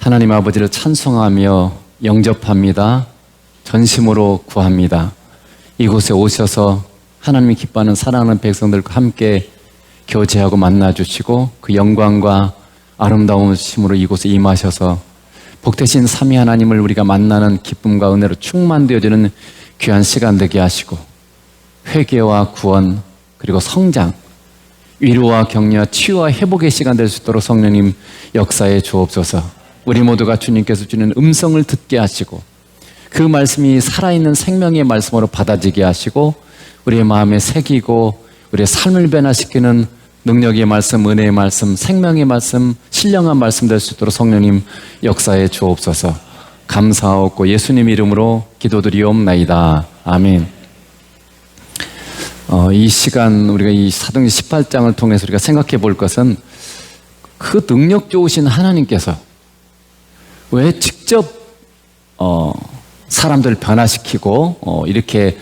하나님 아버지를 찬송하며 영접합니다. 전심으로 구합니다. 이곳에 오셔서 하나님이 기뻐하는 사랑하는 백성들과 함께 교제하고 만나주시고 그 영광과 아름다우심으로 이곳에 임하셔서 복되신 삼위 하나님을 우리가 만나는 기쁨과 은혜로 충만되어지는 귀한 시간 되게 하시고 회개와 구원 그리고 성장, 위로와 격려와 치유와 회복의 시간 될 수 있도록 성령님 역사해 주옵소서. 우리 모두가 주님께서 주는 음성을 듣게 하시고 그 말씀이 살아있는 생명의 말씀으로 받아지게 하시고 우리의 마음에 새기고 우리의 삶을 변화시키는 능력의 말씀, 은혜의 말씀, 생명의 말씀, 신령한 말씀 될 수 있도록 성령님 역사해 주옵소서. 감사하고 예수님 이름으로 기도드리옵나이다. 아멘. 이 시간 우리가 이 사도행전 18장을 통해서 우리가 생각해 볼 것은 그 능력 좋으신 하나님께서 왜 직접 사람들을 변화시키고 이렇게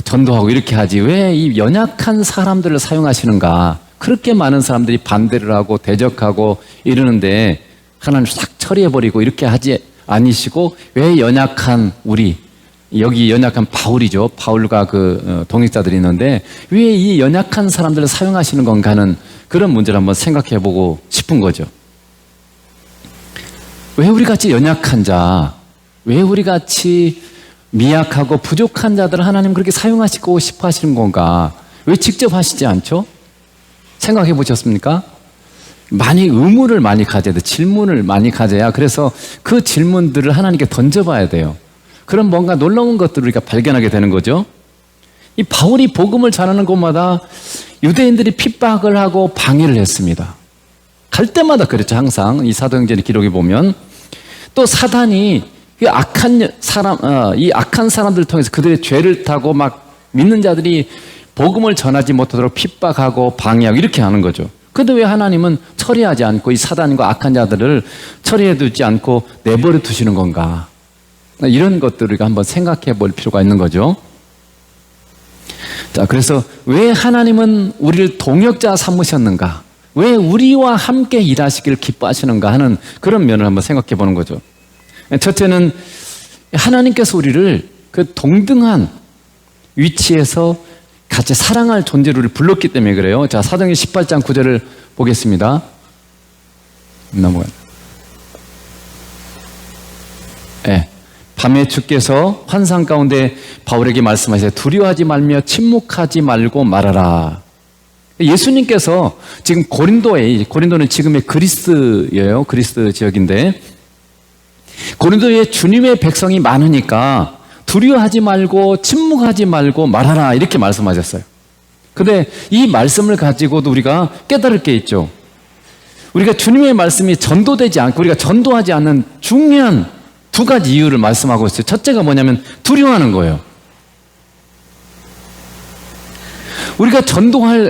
전도하고 이렇게 하지 왜 이 연약한 사람들을 사용하시는가? 그렇게 많은 사람들이 반대를 하고 대적하고 이러는데 하나님 싹 처리해버리고 이렇게 하지 아니시고 왜 연약한 우리, 여기 연약한 바울이죠. 바울과 그 동역자들이 있는데 왜 이 연약한 사람들을 사용하시는 건가 하는 그런 문제를 한번 생각해 보고 싶은 거죠. 왜 우리같이 연약한 자, 왜 우리같이 미약하고 부족한 자들을 하나님 그렇게 사용하시고 싶어 하시는 건가? 왜 직접 하시지 않죠? 생각해 보셨습니까? 의문을 많이 가져야 돼. 질문을 많이 가져야 그래서 그 질문들을 하나님께 던져봐야 돼요. 그럼 뭔가 놀라운 것들을 우리가 발견하게 되는 거죠. 이 바울이 복음을 전하는 곳마다 유대인들이 핍박을 하고 방해를 했습니다. 갈 때마다 그랬죠. 항상 이 사도행전의 기록에 보면 또 사단이 이 악한 사람들을 통해서 그들의 죄를 타고 막 믿는 자들이 복음을 전하지 못하도록 핍박하고 방해하고 이렇게 하는 거죠. 그런데 왜 하나님은 처리하지 않고 이 사단과 악한 자들을 처리해 두지 않고 내버려 두시는 건가? 이런 것들을 우리가 한번 생각해 볼 필요가 있는 거죠. 자, 그래서 왜 하나님은 우리를 동역자 삼으셨는가? 왜 우리와 함께 일하시기를 기뻐하시는가 하는 그런 면을 한번 생각해 보는 거죠. 첫째는 하나님께서 우리를 그 동등한 위치에서 같이 사랑할 존재로 우리를 불렀기 때문에 그래요. 자, 사도행전 18장 9절을 보겠습니다. 넘어가요. 네. 밤에 주께서 환상 가운데 바울에게 말씀하시되 두려워하지 말며 침묵하지 말고 말하라. 예수님께서 지금 고린도는 지금의 그리스예요. 그리스 지역인데 고린도에 주님의 백성이 많으니까 두려워하지 말고 침묵하지 말고 말하라 이렇게 말씀하셨어요. 근데 이 말씀을 가지고도 우리가 깨달을 게 있죠. 우리가 주님의 말씀이 전도되지 않고 우리가 전도하지 않는 중요한 두 가지 이유를 말씀하고 있어요. 첫째가 뭐냐면 두려워하는 거예요. 우리가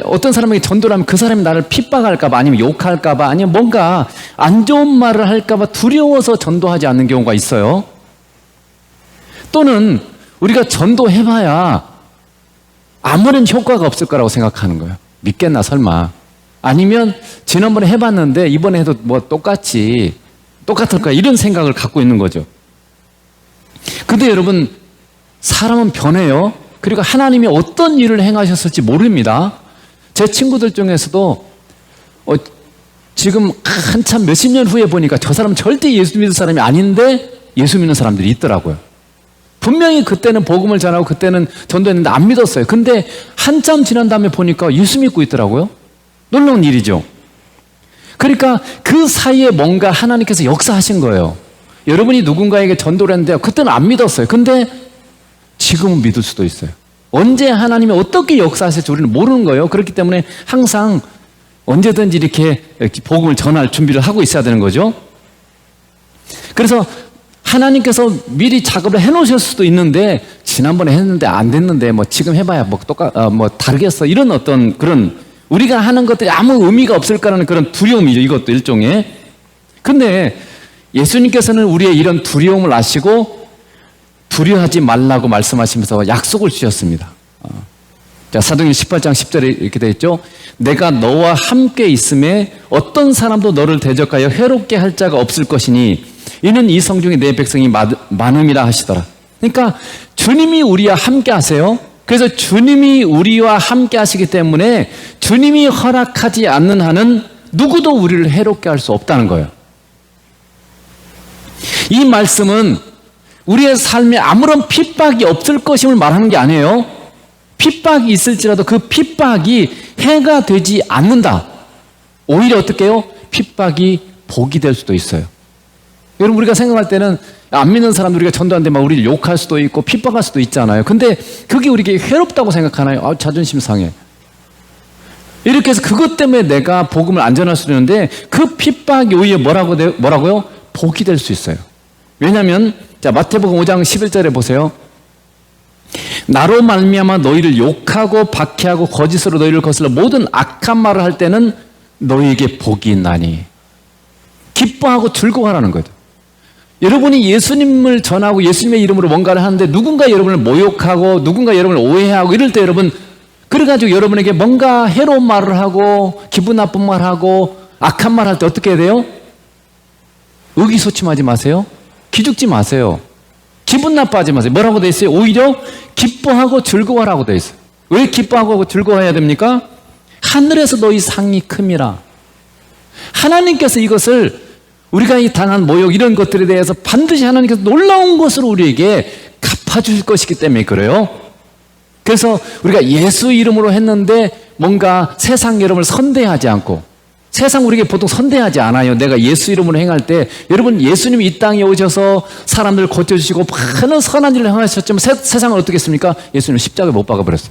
어떤 사람에게 전도를 하면 그 사람이 나를 핍박할까봐 아니면 욕할까봐 아니면 뭔가 안 좋은 말을 할까봐 두려워서 전도하지 않는 경우가 있어요. 또는 우리가 전도해봐야 아무런 효과가 없을 거라고 생각하는 거예요. 믿겠나 설마. 아니면 지난번에 해봤는데 이번에 해도 똑같을 거야 이런 생각을 갖고 있는 거죠. 근데 여러분 사람은 변해요. 그리고 하나님이 어떤 일을 행하셨을지 모릅니다. 제 친구들 중에서도 지금 한참 몇십 년 후에 보니까 저 사람은 절대 예수 믿는 사람이 아닌데 예수 믿는 사람들이 있더라고요. 분명히 그때는 복음을 전하고 그때는 전도했는데 안 믿었어요. 근데 한참 지난 다음에 보니까 예수 믿고 있더라고요. 놀라운 일이죠. 그러니까 그 사이에 뭔가 하나님께서 역사하신 거예요. 여러분이 누군가에게 전도를 했는데 그때는 안 믿었어요. 근데 지금은 믿을 수도 있어요. 언제 하나님이 어떻게 역사하실지 우리는 모르는 거예요. 그렇기 때문에 항상 언제든지 이렇게 복음을 전할 준비를 하고 있어야 되는 거죠. 그래서 하나님께서 미리 작업을 해놓으실 수도 있는데 지난번에 했는데 안 됐는데 지금 해봐야 다르겠어 이런 어떤 그런 우리가 하는 것들이 아무 의미가 없을 거라는 그런 두려움이죠. 이것도 일종의. 근데 예수님께서는 우리의 이런 두려움을 아시고 두려워하지 말라고 말씀하시면서 약속을 주셨습니다. 자, 사도행전 18장 10절에 이렇게 되어 있죠. 내가 너와 함께 있음에 어떤 사람도 너를 대적하여 해롭게 할 자가 없을 것이니 이는 이 성중에 내 백성이 많음이라 하시더라. 그러니까 주님이 우리와 함께 하세요. 그래서 주님이 우리와 함께 하시기 때문에 주님이 허락하지 않는 한은 누구도 우리를 해롭게 할 수 없다는 거예요. 이 말씀은 우리의 삶에 아무런 핍박이 없을 것임을 말하는 게 아니에요. 핍박이 있을지라도 그 핍박이 해가 되지 않는다. 오히려 어떻게 해요? 핍박이 복이 될 수도 있어요. 여러분, 우리가 생각할 때는 안 믿는 사람들 우리가 전도하는데 막 우리를 욕할 수도 있고 핍박할 수도 있잖아요. 근데 그게 우리에게 괴롭다고 생각하나요? 아, 자존심 상해. 이렇게 해서 그것 때문에 내가 복음을 안 전할 수 있는데 그 핍박이 오히려 뭐라고요? 복이 될 수 있어요. 왜냐하면 자, 마태복음 5장 11절에 보세요. 나로 말미암아 너희를 욕하고 박해하고 거짓으로 너희를 거슬러 모든 악한 말을 할 때는 너희에게 복이 있나니. 기뻐하고 즐거워하라는 거죠. 여러분이 예수님을 전하고 예수님의 이름으로 뭔가를 하는데 누군가 여러분을 모욕하고 누군가 여러분을 오해하고 이럴 때 여러분, 그래가지고 여러분에게 뭔가 해로운 말을 하고 기분 나쁜 말을 하고 악한 말 할 때 어떻게 해야 돼요? 의기소침하지 마세요. 기죽지 마세요. 기분 나빠하지 마세요. 뭐라고 돼 있어요? 오히려 기뻐하고 즐거워하라고 돼 있어요. 왜 기뻐하고 즐거워해야 됩니까? 하늘에서 너희 상이 큼이라. 하나님께서 이것을 우리가 이 당한 모욕 이런 것들에 대해서 반드시 하나님께서 놀라운 것으로 우리에게 갚아주실 것이기 때문에 그래요. 그래서 우리가 예수 이름으로 했는데 뭔가 세상 여러분을 선대하지 않고, 세상 우리에게 보통 선대하지 않아요. 내가 예수 이름으로 행할 때, 여러분 예수님이 이 땅에 오셔서 사람들 고쳐주시고 많은 선한 일을 행하셨지만 세상은 어떻게 했습니까? 예수님을 십자가에 못 박아버렸어요.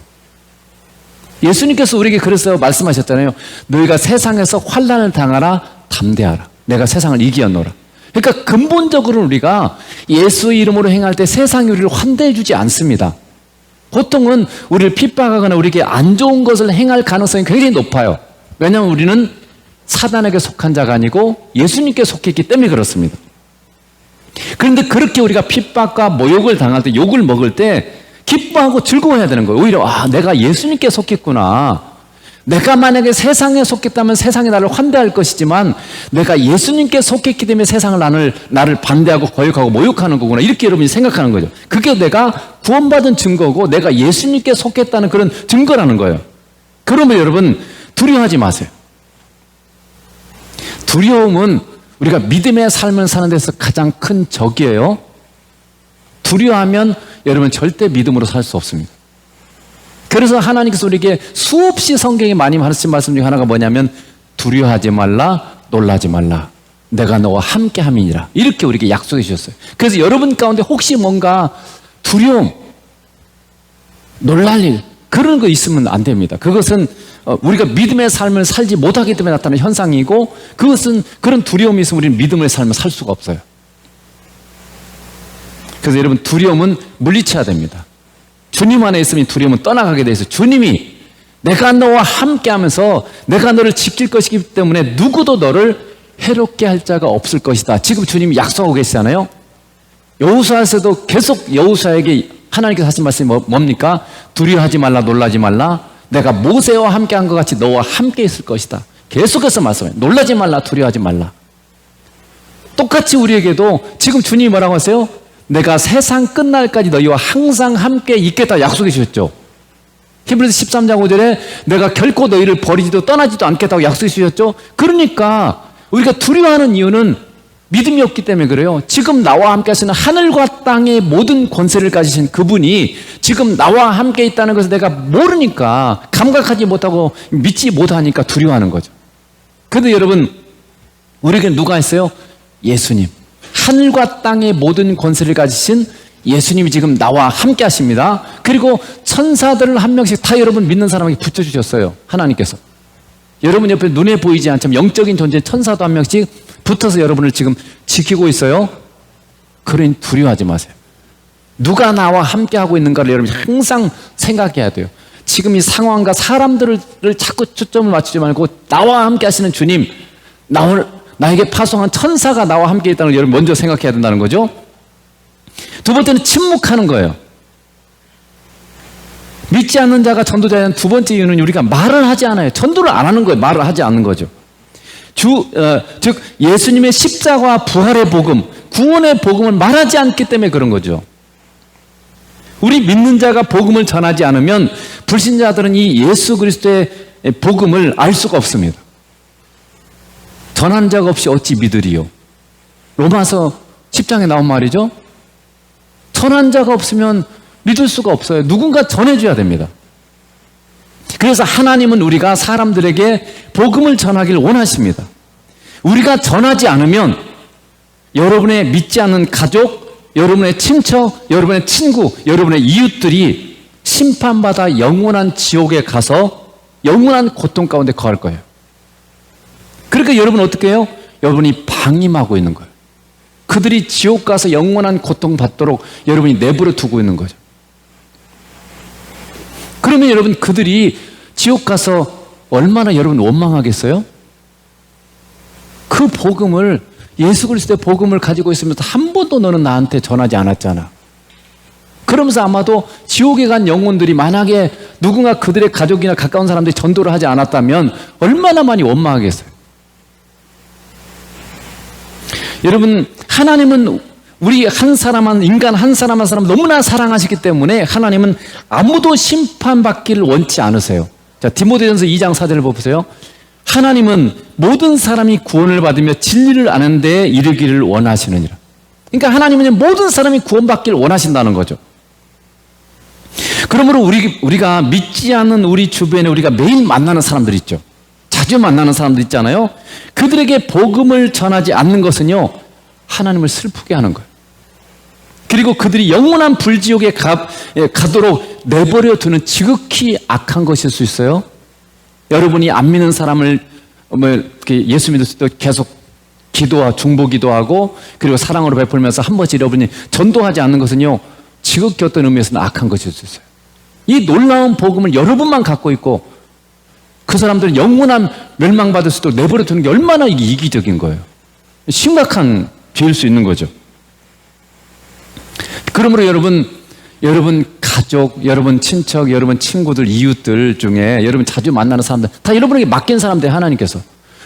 예수님께서 우리에게 그래서 말씀하셨잖아요. 너희가 세상에서 환난을 당하라 담대하라. 내가 세상을 이기었노라. 그러니까 근본적으로 우리가 예수 이름으로 행할 때 세상이 우리를 환대해 주지 않습니다. 보통은 우리를 핍박하거나 우리에게 안 좋은 것을 행할 가능성이 굉장히 높아요. 왜냐하면 우리는 사단에게 속한 자가 아니고 예수님께 속했기 때문에 그렇습니다. 그런데 그렇게 우리가 핍박과 모욕을 당할 때, 욕을 먹을 때 기뻐하고 즐거워해야 되는 거예요. 오히려 내가 예수님께 속했구나. 내가 만약에 세상에 속했다면 세상이 나를 환대할 것이지만 내가 예수님께 속했기 때문에 세상을 나를 반대하고 거역하고 모욕하는 거구나. 이렇게 여러분이 생각하는 거죠. 그게 내가 구원받은 증거고 내가 예수님께 속했다는 그런 증거라는 거예요. 그러면 여러분 두려워하지 마세요. 두려움은 우리가 믿음의 삶을 사는 데서 가장 큰 적이에요. 두려워하면 여러분 절대 믿음으로 살 수 없습니다. 그래서 하나님께서 우리에게 수없이 성경에 많이 하신 말씀 중에 하나가 뭐냐면 두려워하지 말라, 놀라지 말라. 내가 너와 함께 함이니라. 이렇게 우리에게 약속해 주셨어요. 그래서 여러분 가운데 혹시 뭔가 두려움, 놀랄 일 그런 거 있으면 안 됩니다. 그것은 우리가 믿음의 삶을 살지 못하기 때문에 나타나는 현상이고, 그것은 그런 두려움이 있으면 우리는 믿음의 삶을 살 수가 없어요. 그래서 여러분 두려움은 물리쳐야 됩니다. 주님 안에 있으면 두려움은 떠나가게 돼 있어요. 주님이 내가 너와 함께 하면서 내가 너를 지킬 것이기 때문에 누구도 너를 해롭게 할 자가 없을 것이다. 지금 주님이 약속하고 계시잖아요. 여호수아에서도 계속 여호수아에게 하나님께서 하신 말씀이 뭡니까? 두려워하지 말라, 놀라지 말라. 내가 모세와 함께 한 것 같이 너와 함께 있을 것이다. 계속해서 말씀해요. 놀라지 말라, 두려워하지 말라. 똑같이 우리에게도 지금 주님이 뭐라고 하세요? 내가 세상 끝날까지 너희와 항상 함께 있겠다 약속해 주셨죠. 히브리서 13장 5절에 내가 결코 너희를 버리지도 떠나지도 않겠다고 약속해 주셨죠. 그러니까 우리가 두려워하는 이유는 믿음이 없기 때문에 그래요. 지금 나와 함께 하시는 하늘과 땅의 모든 권세를 가지신 그분이 지금 나와 함께 있다는 것을 내가 모르니까, 감각하지 못하고 믿지 못하니까 두려워하는 거죠. 그런데 여러분, 우리에게 누가 있어요? 예수님. 하늘과 땅의 모든 권세를 가지신 예수님이 지금 나와 함께 하십니다. 그리고 천사들을 한 명씩 다 여러분 믿는 사람에게 붙여주셨어요. 하나님께서. 여러분 옆에 눈에 보이지 않지만 영적인 존재 천사도 한 명씩 붙어서 여러분을 지금 지키고 있어요. 그러니 두려워하지 마세요. 누가 나와 함께 하고 있는가를 여러분이 항상 생각해야 돼요. 지금 이 상황과 사람들을 자꾸 초점을 맞추지 말고 나와 함께 하시는 주님, 나에게 파송한 천사가 나와 함께 있다는 걸 여러분 먼저 생각해야 된다는 거죠. 두 번째는 침묵하는 거예요. 믿지 않는 자가 전도자의 두 번째 이유는 우리가 말을 하지 않아요. 전도를 안 하는 거예요. 말을 하지 않는 거죠. 즉 예수님의 십자가와 부활의 복음, 구원의 복음을 말하지 않기 때문에 그런 거죠. 우리 믿는 자가 복음을 전하지 않으면 불신자들은 이 예수 그리스도의 복음을 알 수가 없습니다. 전한 자가 없이 어찌 믿으리요? 로마서 10장에 나온 말이죠. 전한 자가 없으면 믿을 수가 없어요. 누군가 전해줘야 됩니다. 그래서 하나님은 우리가 사람들에게 복음을 전하기를 원하십니다. 우리가 전하지 않으면 여러분의 믿지 않는 가족, 여러분의 친척, 여러분의 친구, 여러분의 이웃들이 심판받아 영원한 지옥에 가서 영원한 고통 가운데 거할 거예요. 그러니까 여러분 어떻게 해요? 여러분이 방임하고 있는 거예요. 그들이 지옥 가서 영원한 고통 받도록 여러분이 내버려 두고 있는 거죠. 그러면 여러분 그들이 지옥 가서 얼마나 여러분 원망하겠어요? 그 복음을, 예수 그리스도의 복음을 가지고 있으면서 한 번도 너는 나한테 전하지 않았잖아. 그러면서 아마도 지옥에 간 영혼들이 만약에 누군가 그들의 가족이나 가까운 사람들이 전도를 하지 않았다면 얼마나 많이 원망하겠어요. 여러분, 하나님은 우리 한 사람, 인간 한 사람 한 사람 너무나 사랑하시기 때문에 하나님은 아무도 심판받기를 원치 않으세요. 자, 디모데전서 2장 4절을 보세요. 하나님은 모든 사람이 구원을 받으며 진리를 아는 데에 이르기를 원하시느니라. 그러니까 하나님은 모든 사람이 구원받기를 원하신다는 거죠. 그러므로 우리가 믿지 않는 우리 주변에 우리가 매일 만나는 사람들 있죠. 자주 만나는 사람들 있잖아요. 그들에게 복음을 전하지 않는 것은요, 하나님을 슬프게 하는 거예요. 그리고 그들이 영원한 불지옥에 가도록 내버려 두는 지극히 악한 것일 수 있어요. 여러분이 안 믿는 사람을 예수 믿을 때 계속 중보 기도하고 그리고 사랑으로 베풀면서 한 번씩 여러분이 전도하지 않는 것은요, 지극히 어떤 의미에서는 악한 것일 수 있어요. 이 놀라운 복음을 여러분만 갖고 있고 그 사람들은 영원한 멸망받을 수도 내버려 두는 게 얼마나 이기적인 거예요. 심각한 죄일 수 있는 거죠. 그러므로 여러분 가족, 여러분 친척, 여러분 친구들, 이웃들 중에 여러분 자주 만나는 사람들 다 여러분에게 맡긴 사람들 하나님께서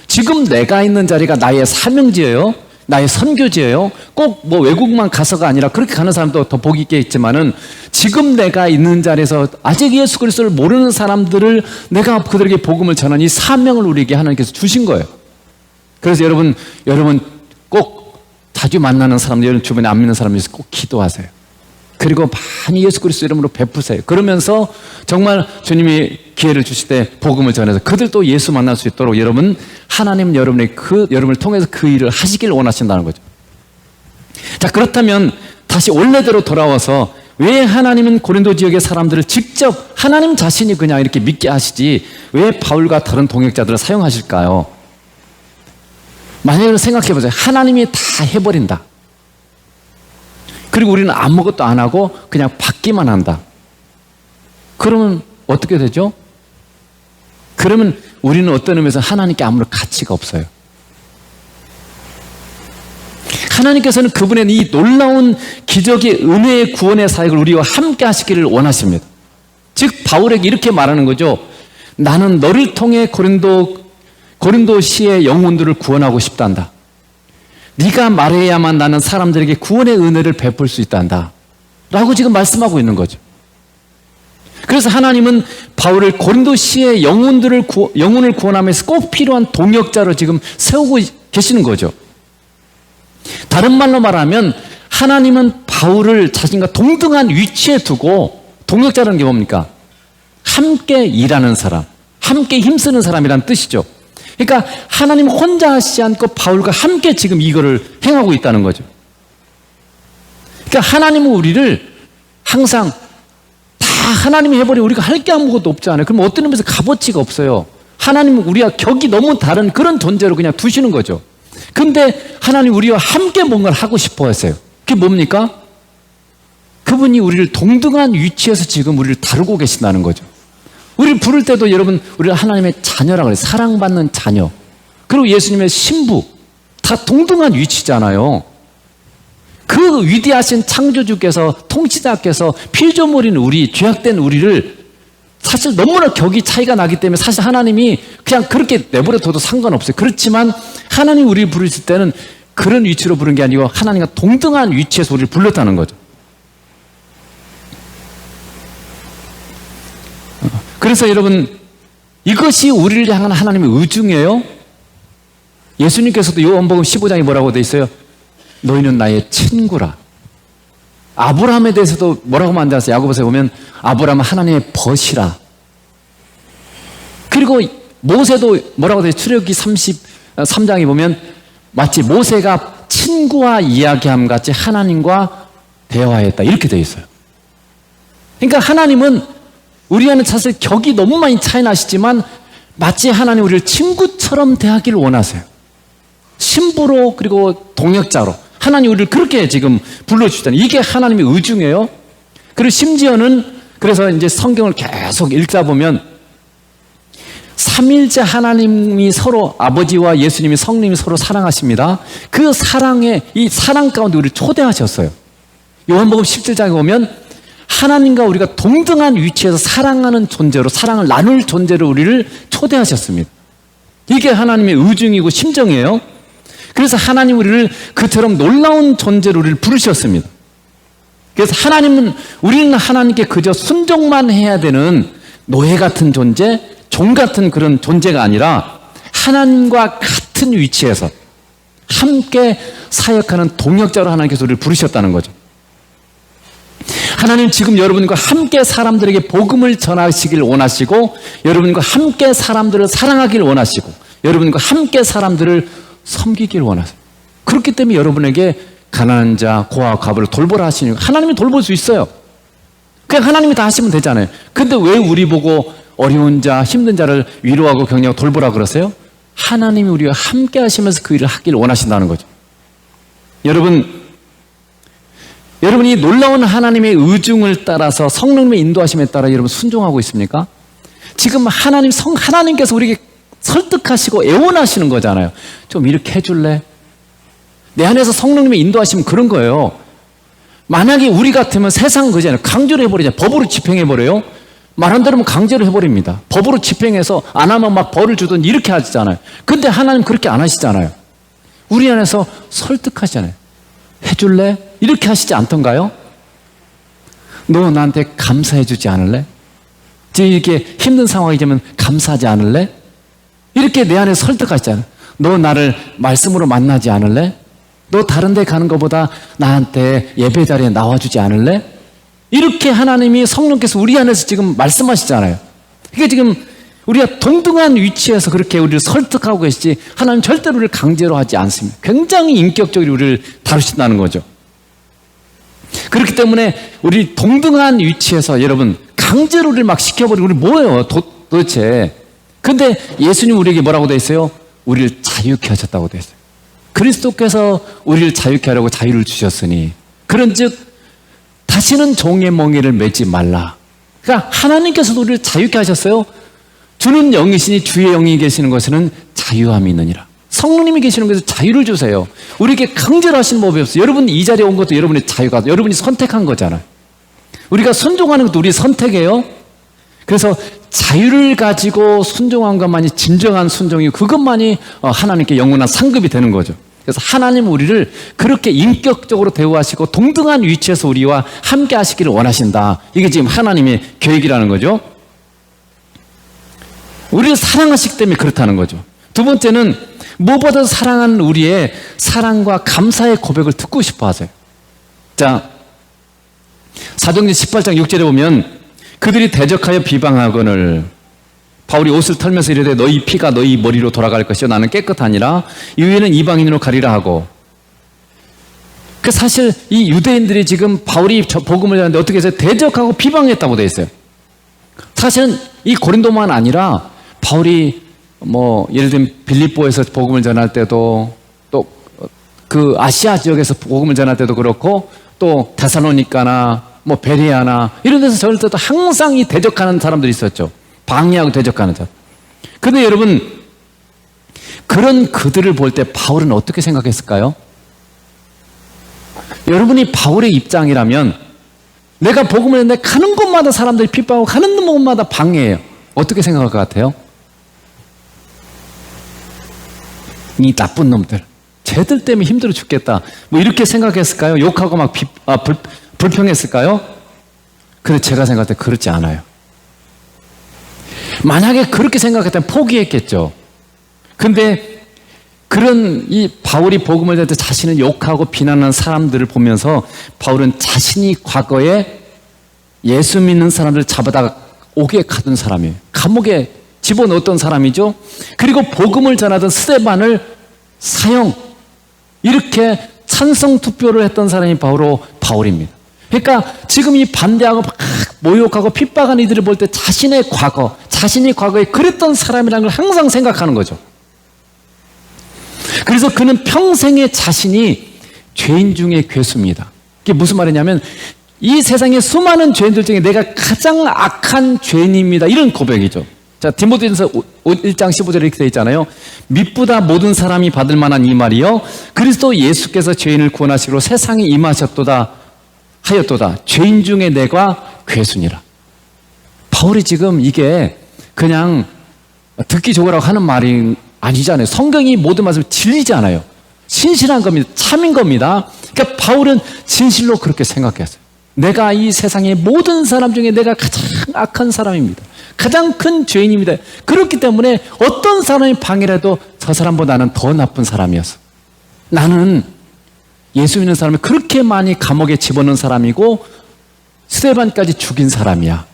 지금 내가 있는 자리가 나의 사명지예요. 나의 선교지예요. 꼭 뭐 외국만 가서가 아니라 그렇게 가는 사람도 더 복이 있게 있지만은 지금 내가 있는 자리에서 아직 예수 그리스도를 모르는 사람들을 내가 그들에게 복음을 전하는 이 사명을 우리에게 하나님께서 주신 거예요. 그래서 여러분 꼭 자주 만나는 사람들, 여러분 주변에 안 믿는 사람들에서 꼭 기도하세요. 그리고 많이 예수 그리스도 이름으로 베푸세요. 그러면서 정말 주님이 기회를 주실 때 복음을 전해서 그들도 예수 만날 수 있도록 여러분, 하나님은 여러분을 통해서 그 일을 하시길 원하신다는 거죠. 자, 그렇다면 다시 원래대로 돌아와서 왜 하나님은 고린도 지역의 사람들을 직접 하나님 자신이 그냥 이렇게 믿게 하시지 왜 바울과 다른 동역자들을 사용하실까요? 만약에 생각해 보세요. 하나님이 다 해버린다. 그리고 우리는 아무것도 안 하고 그냥 받기만 한다. 그러면 어떻게 되죠? 그러면 우리는 어떤 의미에서 하나님께 아무런 가치가 없어요. 하나님께서는 그분의 이 놀라운 기적의 은혜의 구원의 사역을 우리와 함께 하시기를 원하십니다. 즉 바울에게 이렇게 말하는 거죠. 나는 너를 통해 고린도시의 영혼들을 구원하고 싶단다. 네가 말해야만 나는 사람들에게 구원의 은혜를 베풀 수 있단다 라고 지금 말씀하고 있는 거죠. 그래서 하나님은 바울을 고린도시의 영혼을 구원하면서 꼭 필요한 동역자로 지금 세우고 계시는 거죠. 다른 말로 말하면 하나님은 바울을 자신과 동등한 위치에 두고, 동역자라는 게 뭡니까? 함께 일하는 사람, 함께 힘쓰는 사람이라는 뜻이죠. 그러니까 하나님 혼자 하시지 않고 바울과 함께 지금 이거를 행하고 있다는 거죠. 그러니까 하나님은 우리를 항상 다 하나님이 해버리면 우리가 할 게 아무것도 없잖아요. 그럼 어떤 의미에서 값어치가 없어요. 하나님은 우리와 격이 너무 다른 그런 존재로 그냥 두시는 거죠. 근데 하나님 우리와 함께 뭔가를 하고 싶어 하세요. 그게 뭡니까? 그분이 우리를 동등한 위치에서 지금 우리를 다루고 계신다는 거죠. 우리를 부를 때도 여러분, 우리를 하나님의 자녀라고 그래요. 사랑받는 자녀. 그리고 예수님의 신부. 다 동등한 위치잖아요. 그 위대하신 창조주께서, 통치자께서 피조물인 우리, 죄악된 우리를 사실 너무나 격이 차이가 나기 때문에 사실 하나님이 그냥 그렇게 내버려 둬도 상관없어요. 그렇지만 하나님 우리를 부르실 때는 그런 위치로 부른 게 아니고 하나님과 동등한 위치에서 우리를 불렀다는 거죠. 그래서 여러분, 이것이 우리를 향한 하나님의 의중이에요. 예수님께서도 요한복음 15장에 뭐라고 돼 있어요? 너희는 나의 친구라. 아브라함에 대해서도 뭐라고 만들었어요? 야고보서에 보면 아브라함은 하나님의 벗이라. 그리고 모세도 뭐라고 돼 있어요? 출애굽기 33장에 보면 마치 모세가 친구와 이야기함 같이 하나님과 대화했다, 이렇게 돼 있어요. 그러니까 하나님은 우리와는 사실 격이 너무 많이 차이 나시지만 마치 하나님 우리를 친구처럼 대하기를 원하세요. 신부로, 그리고 동역자로 하나님 우리를 그렇게 지금 불러주시잖아요. 이게 하나님의 의중이에요. 그리고 심지어는 그래서 이제 성경을 계속 읽다 보면 삼일째 하나님이 서로, 아버지와 예수님이, 성령이 서로 사랑하십니다. 그 사랑에, 이 사랑 가운데 우리를 초대하셨어요. 요한복음 17장에 보면 하나님과 우리가 동등한 위치에서 사랑하는 존재로, 사랑을 나눌 존재로 우리를 초대하셨습니다. 이게 하나님의 의중이고 심정이에요. 그래서 하나님 우리를 그처럼 놀라운 존재로 우리를 부르셨습니다. 그래서 우리는 하나님께 그저 순종만 해야 되는 노예 같은 존재, 종 같은 그런 존재가 아니라 하나님과 같은 위치에서 함께 사역하는 동역자로 하나님께서 우리를 부르셨다는 거죠. 하나님 지금 여러분과 함께 사람들에게 복음을 전하시길 원하시고, 여러분과 함께 사람들을 사랑하길 원하시고, 여러분과 함께 사람들을 섬기길 원하세요. 그렇기 때문에 여러분에게 가난한 자, 고아, 과부를 돌보라 하시니까 하나님이 돌볼 수 있어요. 그냥 하나님이 다 하시면 되잖아요. 근데 왜 우리 보고 어려운 자, 힘든 자를 위로하고 격려하고 돌보라 그러세요? 하나님이 우리와 함께 하시면서 그 일을 하길 원하신다는 거죠. 여러분이 놀라운 하나님의 의중을 따라서, 성령님의 인도하심에 따라 여러분 순종하고 있습니까? 지금 하나님께서 우리에게 설득하시고 애원하시는 거잖아요. 좀 이렇게 해줄래? 내 안에서 성령님의 인도하시면 그런 거예요. 만약에 우리 같으면 세상 그잖아요. 강제로 해버리잖아요. 법으로 집행해버려요. 말 안 들으면 강제로 해버립니다. 법으로 집행해서 안 하면 막 벌을 주든 이렇게 하시잖아요. 근데 하나님 그렇게 안 하시잖아요. 우리 안에서 설득하시잖아요. 해줄래? 이렇게 하시지 않던가요? 너 나한테 감사해주지 않을래? 지금 이렇게 힘든 상황이 되면 감사하지 않을래? 이렇게 내 안에 설득하시잖아요. 너 나를 말씀으로 만나지 않을래? 너 다른 데 가는 것보다 나한테 예배 자리에 나와주지 않을래? 이렇게 하나님이, 성령께서 우리 안에서 지금 말씀하시잖아요. 이게 지금 우리가 동등한 위치에서 그렇게 우리를 설득하고 계시지, 하나님 절대로 우리를 강제로 하지 않습니다. 굉장히 인격적으로 우리를 다루신다는 거죠. 그렇기 때문에 우리 동등한 위치에서 여러분 강제로 우리를 막 시켜버리고, 우리 뭐예요 도대체? 근데 예수님 우리에게 뭐라고 돼 있어요? 우리를 자유케 하셨다고 돼 있어요. 그리스도께서 우리를 자유케 하려고 자유를 주셨으니, 그런즉 다시는 종의 멍에를 매지 말라. 그러니까 하나님께서도 우리를 자유케 하셨어요. 주는 영이시니 주의 영이 계시는 것에는 자유함이 있느니라. 성령님이 계시는 것에서 자유를 주세요. 우리에게 강제로 하시는 법이 없어요. 여러분 이 자리에 온 것도 여러분의 자유가, 여러분이 선택한 거잖아요. 우리가 순종하는 것도 우리의 선택이에요. 그래서 자유를 가지고 순종한 것만이 진정한 순종이고, 그것만이 하나님께 영원한 상급이 되는 거죠. 그래서 하나님은 우리를 그렇게 인격적으로 대우하시고 동등한 위치에서 우리와 함께 하시기를 원하신다. 이게 지금 하나님의 계획이라는 거죠. 우리를 사랑하시기 때문에 그렇다는 거죠. 두 번째는 무엇보다 사랑하는 우리의 사랑과 감사의 고백을 듣고 싶어 하세요. 자, 사도행전 18장 6절에 보면 그들이 대적하여 비방하거늘 바울이 옷을 털면서 이르되 너희 피가 너희 머리로 돌아갈 것이요 나는 깨끗하니라 이후에는 이방인으로 가리라 하고, 그 사실 이 유대인들이 지금 바울이 복음을 전하는데 어떻게 해서 대적하고 비방했다고 되어 있어요. 사실은 이 고린도만 아니라 바울이 예를 들면 빌립보에서 복음을 전할 때도, 또 그 아시아 지역에서 복음을 전할 때도 그렇고, 또 데살로니가나 베레아나 이런 데서 전할 때도 항상 이 대적하는 사람들이 있었죠. 방해하고 대적하는 사람. 근데 여러분, 그런 그들을 볼 때 바울은 어떻게 생각했을까요? 여러분이 바울의 입장이라면, 내가 복음을 했는데 가는 곳마다 사람들이 핍박하고 가는 곳마다 방해해요. 어떻게 생각할 것 같아요? 이 나쁜 놈들, 쟤들 때문에 힘들어 죽겠다. 뭐 이렇게 생각했을까요? 욕하고 막 불평했을까요? 근데 제가 생각할 때 그렇지 않아요. 만약에 그렇게 생각했다면 포기했겠죠. 근데 그런 이 바울이 복음을 전할 때 자신을 욕하고 비난하는 사람들을 보면서 바울은 자신이 과거에 예수 믿는 사람들을 잡아다가 옥에 가둔 사람이에요. 감옥에 집어넣었던 사람이죠. 그리고 복음을 전하던 스데반을 사형, 이렇게 찬성 투표를 했던 사람이 바로 바울입니다. 그러니까 지금 이 반대하고 막 모욕하고 핍박한 이들을 볼 때 자신의 과거, 자신이 과거에 그랬던 사람이라는 걸 항상 생각하는 거죠. 그래서 그는 평생의 자신이 죄인 중에 괴수입니다. 이게 무슨 말이냐면 이 세상의 수많은 죄인들 중에 내가 가장 악한 죄인입니다. 이런 고백이죠. 자, 디모데전서 1장 15절에 이렇게 되어 있잖아요. 밑보다 모든 사람이 받을 만한 이 말이요, 그리스도 예수께서 죄인을 구원하시기로 세상에 임하셨도다 하였도다. 죄인 중에 내가 괴수니라. 바울이 지금 이게 그냥 듣기 좋으라고 하는 말이 아니잖아요. 성경이 모든 말씀을 진리지 않아요. 신실한 겁니다. 참인 겁니다. 그러니까 바울은 진실로 그렇게 생각했어요. 내가 이 세상의 모든 사람 중에 내가 가장 악한 사람입니다. 가장 큰 죄인입니다. 그렇기 때문에 어떤 사람이 방해라도 저 사람보다는 더 나쁜 사람이었어. 나는 예수 믿는 사람을 그렇게 많이 감옥에 집어넣은 사람이고 스데반까지 죽인 사람이야.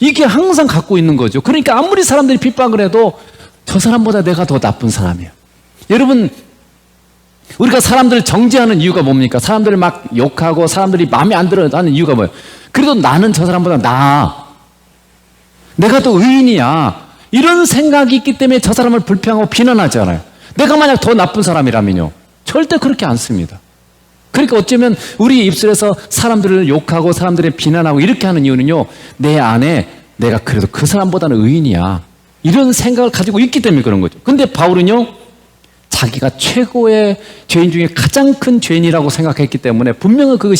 이게 항상 갖고 있는 거죠. 그러니까 아무리 사람들이 핍박을 해도 저 사람보다 내가 더 나쁜 사람이야. 여러분, 우리가 사람들을 정죄하는 이유가 뭡니까? 사람들을 막 욕하고 사람들이 마음에 안 들어 하는 이유가 뭐예요? 그래도 나는 저 사람보다 나아. 내가 더 의인이야. 이런 생각이 있기 때문에 저 사람을 불평하고 비난하지 않아요. 내가 만약 더 나쁜 사람이라면요, 절대 그렇게 안 씁니다. 그러니까 어쩌면 우리 입술에서 사람들을 욕하고 사람들을 비난하고 이렇게 하는 이유는요, 내 안에 내가 그래도 그 사람보다는 의인이야, 이런 생각을 가지고 있기 때문에 그런 거죠. 근데 바울은요, 자기가 최고의 죄인 중에 가장 큰 죄인이라고 생각했기 때문에 분명히 그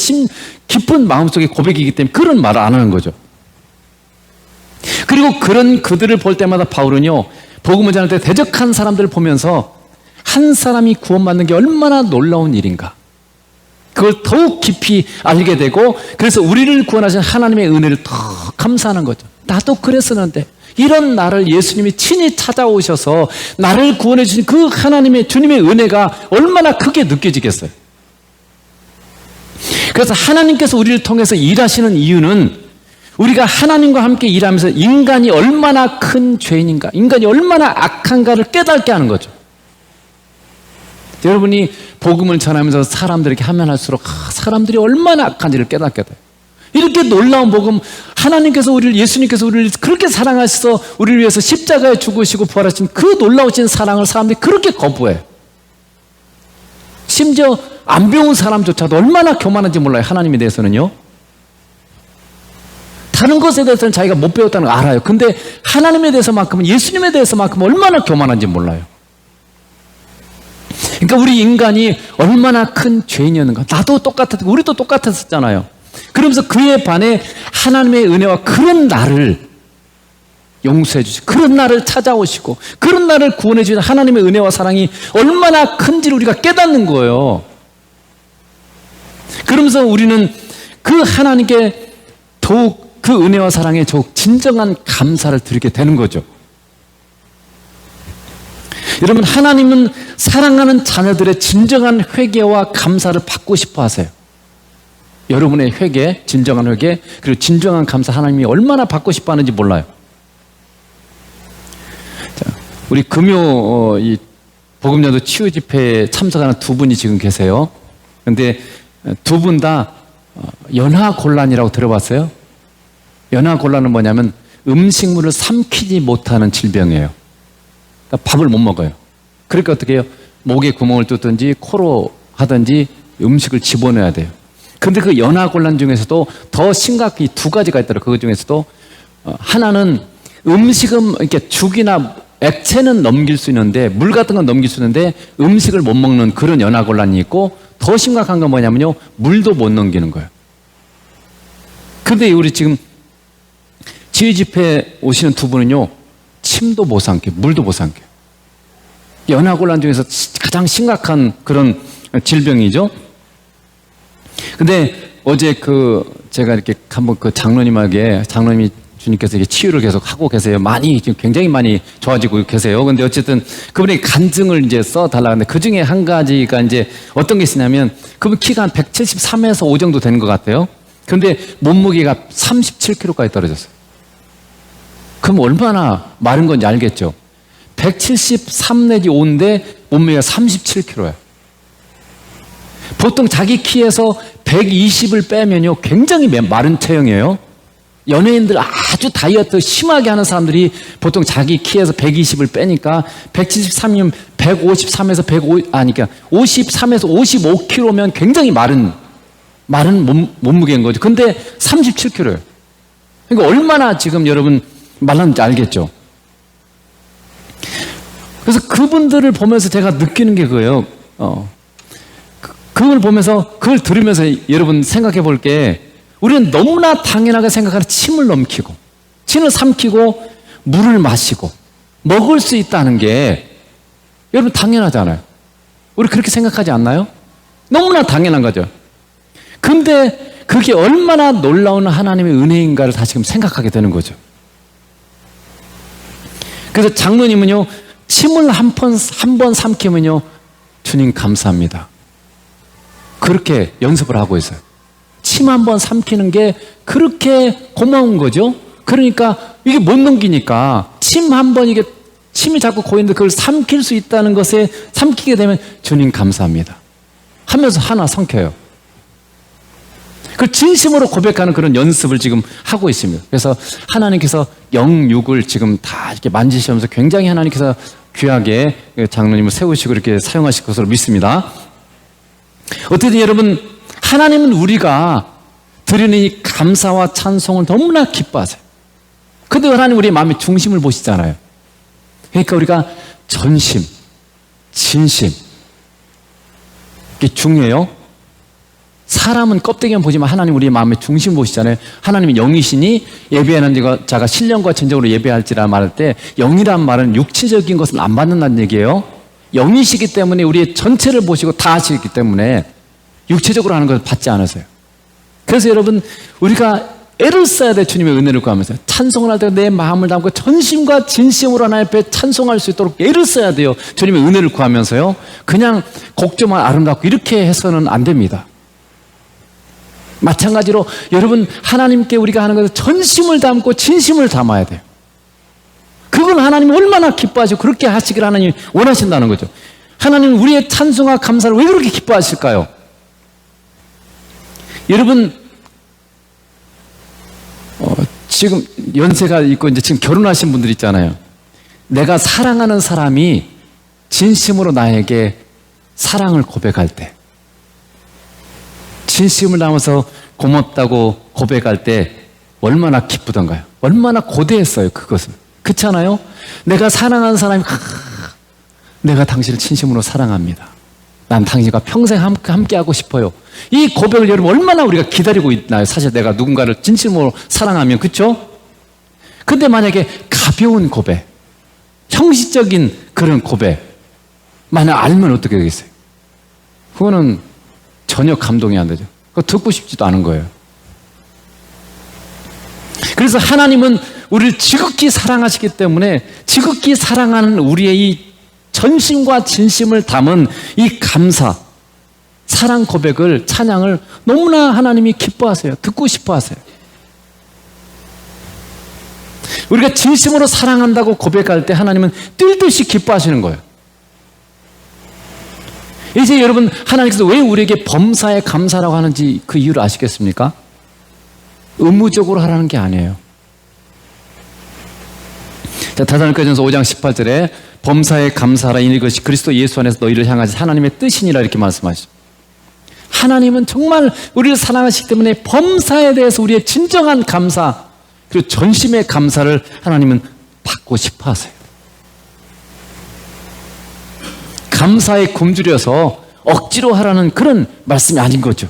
깊은 마음속의 고백이기 때문에 그런 말을 안 하는 거죠. 그리고 그런 그들을 볼 때마다 바울은요, 복음을 전할 때 대적한 사람들을 보면서 한 사람이 구원받는 게 얼마나 놀라운 일인가, 그걸 더욱 깊이 알게 되고, 그래서 우리를 구원하신 하나님의 은혜를 더 감사하는 거죠. 나도 그랬었는데 이런 나를 예수님이 친히 찾아오셔서 나를 구원해 주신 그 하나님의 주님의 은혜가 얼마나 크게 느껴지겠어요. 그래서 하나님께서 우리를 통해서 일하시는 이유는 우리가 하나님과 함께 일하면서 인간이 얼마나 큰 죄인인가, 인간이 얼마나 악한가를 깨닫게 하는 거죠. 여러분이 복음을 전하면서 사람들에게 하면 할수록 사람들이 얼마나 악한지를 깨닫게 돼요. 이렇게 놀라운 복음, 하나님께서 예수님께서 우리를 그렇게 사랑하셔서 우리를 위해서 십자가에 죽으시고 부활하신 그 놀라우신 사랑을 사람들이 그렇게 거부해요. 심지어 안 배운 사람조차도 얼마나 교만한지 몰라요. 하나님에 대해서는요. 다른 것에 대해서는 자기가 못 배웠다는 걸 알아요. 근데 하나님에 대해서만큼은, 예수님에 대해서만큼은 얼마나 교만한지 몰라요. 그러니까 우리 인간이 얼마나 큰 죄인이었는가. 나도 똑같았고 우리도 똑같았었잖아요. 그러면서 그에 반해 하나님의 은혜와 그런 나를 용서해 주시고 그런 나를 찾아오시고 그런 나를 구원해 주신 하나님의 은혜와 사랑이 얼마나 큰지를 우리가 깨닫는 거예요. 그러면서 우리는 그 하나님께 더욱 그 은혜와 사랑에 더욱 진정한 감사를 드리게 되는 거죠. 여러분, 하나님은 사랑하는 자녀들의 진정한 회개와 감사를 받고 싶어 하세요. 여러분의 회개, 진정한 회개, 그리고 진정한 감사, 하나님이 얼마나 받고 싶어 하는지 몰라요. 자, 우리 금요 이 복음연도 치유 집회에 참석하는 두 분이 지금 계세요. 그런데 두 분 다 연하곤란이라고 들어봤어요? 연하곤란은 뭐냐면 음식물을 삼키지 못하는 질병이에요. 그러니까 밥을 못 먹어요. 그러니까 어떻게 해요? 목에 구멍을 뚫든지 코로 하든지 음식을 집어넣어야 돼요. 근데 그 연하곤란 중에서도 더 심각히 두 가지가 있더라고요. 그것 중에서도 하나는 음식은 이렇게 죽이나 액체는 넘길 수 있는데, 물 같은 건 넘길 수 있는데 음식을 못 먹는 그런 연하곤란이 있고, 더 심각한 건 뭐냐면요, 물도 못 넘기는 거예요. 근데 우리 지금 지휘 집회에 오시는 두 분은요, 침도 못 삼켜요. 물도 못 삼켜요. 연하곤란 중에서 가장 심각한 그런 질병이죠. 근데 어제 제가 이렇게 한번 장로님이 주님께서 이게 치유를 계속 하고 계세요. 지금 굉장히 많이 좋아지고 계세요. 근데 어쨌든 그분이 간증을 이제 써달라고 하는데 그 중에 한 가지가 이제 어떤 게 있으냐면 그분 키가 한 173에서 5 정도 되는 것 같아요. 근데 몸무게가 37kg까지 떨어졌어요. 그럼 얼마나 마른 건지 알겠죠? 173 내지 5인데 몸무게가 37kg예요. 보통 자기 키에서 120을 빼면요, 굉장히 마른 체형이에요. 연예인들 아주 다이어트 심하게 하는 사람들이 보통 자기 키에서 120을 빼니까 173이면 153에서 53에서 55kg면 굉장히 마른 몸무게인 거죠. 근데 37kg예요. 그러니까 얼마나 지금 여러분 말랐는지 알겠죠? 그래서 그분들을 보면서 제가 느끼는 게 그거예요. 그걸 보면서, 그걸 들으면서 여러분 생각해 볼 게, 우리는 너무나 당연하게 생각하는 침을 삼키고 물을 마시고 먹을 수 있다는 게 여러분 당연하잖아요. 우리 그렇게 생각하지 않나요? 너무나 당연한 거죠. 근데 그게 얼마나 놀라운 하나님의 은혜인가를 다시금 생각하게 되는 거죠. 그래서 장로님은요, 침을 한 번 삼키면요, 주님 감사합니다. 그렇게 연습을 하고 있어요. 침 한 번 삼키는 게 그렇게 고마운 거죠. 그러니까 이게 못 넘기니까 침 한 번, 이게 침이 자꾸 고이는데 그걸 삼킬 수 있다는 것에 삼키게 되면 주님 감사합니다 하면서 하나 삼켜요. 그 진심으로 고백하는 그런 연습을 지금 하고 있습니다. 그래서 하나님께서 영육을 지금 다 이렇게 만지시면서 굉장히 하나님께서 귀하게 장로님을 세우시고 이렇게 사용하실 것으로 믿습니다. 어쨌든 여러분, 하나님은 우리가 드리는 이 감사와 찬송을 너무나 기뻐하세요. 근데 하나님 우리의 마음의 중심을 보시잖아요. 그러니까 우리가 전심, 진심, 이게 중요해요. 사람은 껍데기만 보지만 하나님 우리의 마음의 중심을 보시잖아요. 하나님은 영이시니 예배하는 자가 신령과 진정으로 예배할지라 말할 때, 영이란 말은 육체적인 것을 안 받는다는 얘기예요. 영이시기 때문에 우리의 전체를 보시고 다 아시기 때문에 육체적으로 하는 것을 받지 않으세요. 그래서 여러분, 우리가 애를 써야 돼. 주님의 은혜를 구하면서 찬송을 할 때 내 마음을 담고 전심과 진심으로 하나님 앞에 찬송할 수 있도록 애를 써야 돼요. 주님의 은혜를 구하면서요. 그냥 곡조만 아름답고 이렇게 해서는 안 됩니다. 마찬가지로 여러분, 하나님께 우리가 하는 것은 전심을 담고 진심을 담아야 돼요. 그건 하나님이 얼마나 기뻐하시고 그렇게 하시길 하나님이 원하신다는 거죠. 하나님은 우리의 찬송과 감사를 왜 그렇게 기뻐하실까요? 여러분, 지금 연세가 있고 이제 지금 결혼하신 분들 있잖아요. 내가 사랑하는 사람이 진심으로 나에게 사랑을 고백할 때, 진심을 담아서 고맙다고 고백할 때 얼마나 기쁘던가요? 얼마나 고대했어요, 그것은. 그렇잖아요? 내가 사랑하는 사람이 내가 당신을 진심으로 사랑합니다. 난 당신과 평생 함께하고 싶어요. 이 고백을 여러분 얼마나 우리가 기다리고 있나요? 사실 내가 누군가를 진심으로 사랑하면, 그렇죠? 근데 만약에 가벼운 고백, 형식적인 그런 고백 만약 알면 어떻게 되겠어요? 그거는 전혀 감동이 안 되죠. 그거 듣고 싶지도 않은 거예요. 그래서 하나님은 우리를 지극히 사랑하시기 때문에 지극히 사랑하는 우리의 이 전심과 진심을 담은 이 감사, 사랑 고백을, 찬양을 너무나 하나님이 기뻐하세요. 듣고 싶어 하세요. 우리가 진심으로 사랑한다고 고백할 때 하나님은 뛸 듯이 기뻐하시는 거예요. 이제 여러분, 하나님께서 왜 우리에게 범사에 감사라고 하는지 그 이유를 아시겠습니까? 의무적으로 하라는 게 아니에요. 자, 데살로니가전서 5장 18절에 범사에 감사하라, 이것이 그리스도 예수 안에서 너희를 향하신 하나님의 뜻이니라 이렇게 말씀하시죠. 하나님은 정말 우리를 사랑하시기 때문에 범사에 대해서 우리의 진정한 감사, 그리고 전심의 감사를 하나님은 받고 싶어 하세요. 감사에 굶주려서 억지로 하라는 그런 말씀이 아닌 거죠.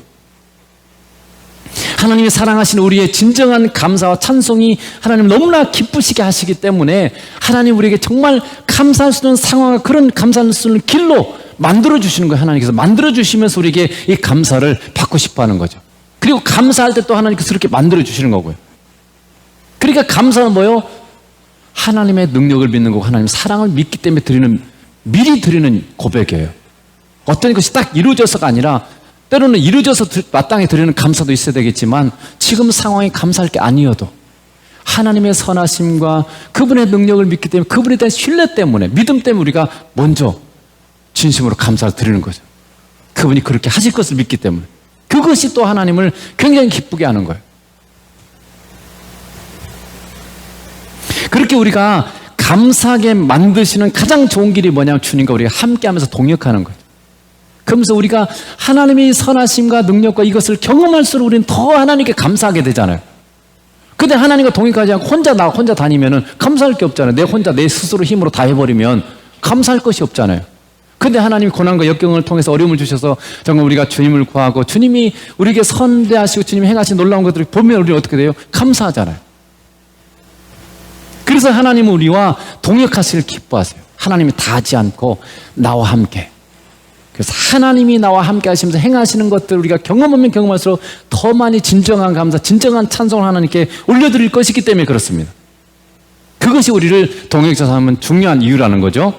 하나님이 사랑하시는 우리의 진정한 감사와 찬송이 하나님 너무나 기쁘시게 하시기 때문에 하나님 우리에게 정말 감사할 수 있는 상황과 그런 감사할 수 있는 길로 만들어주시는 거예요. 하나님께서 만들어주시면서 우리에게 이 감사를 받고 싶어 하는 거죠. 그리고 감사할 때 또 하나님께서 그렇게 만들어주시는 거고요. 그러니까 감사는 뭐예요? 하나님의 능력을 믿는 거고 하나님의 사랑을 믿기 때문에 미리 드리는 고백이에요. 어떤 것이 딱 이루어져서가 아니라 때로는 이루어져서 마땅히 드리는 감사도 있어야 되겠지만 지금 상황이 감사할 게 아니어도 하나님의 선하심과 그분의 능력을 믿기 때문에 그분에 대한 신뢰 때문에 믿음 때문에 우리가 먼저 진심으로 감사를 드리는 거죠. 그분이 그렇게 하실 것을 믿기 때문에 그것이 또 하나님을 굉장히 기쁘게 하는 거예요. 그렇게 우리가 감사하게 만드시는 가장 좋은 길이 뭐냐면 주님과 우리가 함께하면서 동역하는 거예요. 그러면서 우리가 하나님의 선하심과 능력과 이것을 경험할수록 우리는 더 하나님께 감사하게 되잖아요. 근데 하나님과 동역하지 않고 혼자 다니면은 감사할 게 없잖아요. 내 스스로 힘으로 다 해버리면 감사할 것이 없잖아요. 근데 하나님이 고난과 역경을 통해서 어려움을 주셔서 정말 우리가 주님을 구하고 주님이 우리에게 선대하시고 주님이 행하신 놀라운 것들을 보면 우리는 어떻게 돼요? 감사하잖아요. 그래서 하나님은 우리와 동역하시길 기뻐하세요. 하나님이 다 하지 않고 나와 함께. 그래서 하나님이 나와 함께 하시면서 행하시는 것들 우리가 경험하면 경험할수록 더 많이 진정한 감사, 진정한 찬송을 하나님께 올려드릴 것이기 때문에 그렇습니다. 그것이 우리를 동역자로 하면 중요한 이유라는 거죠.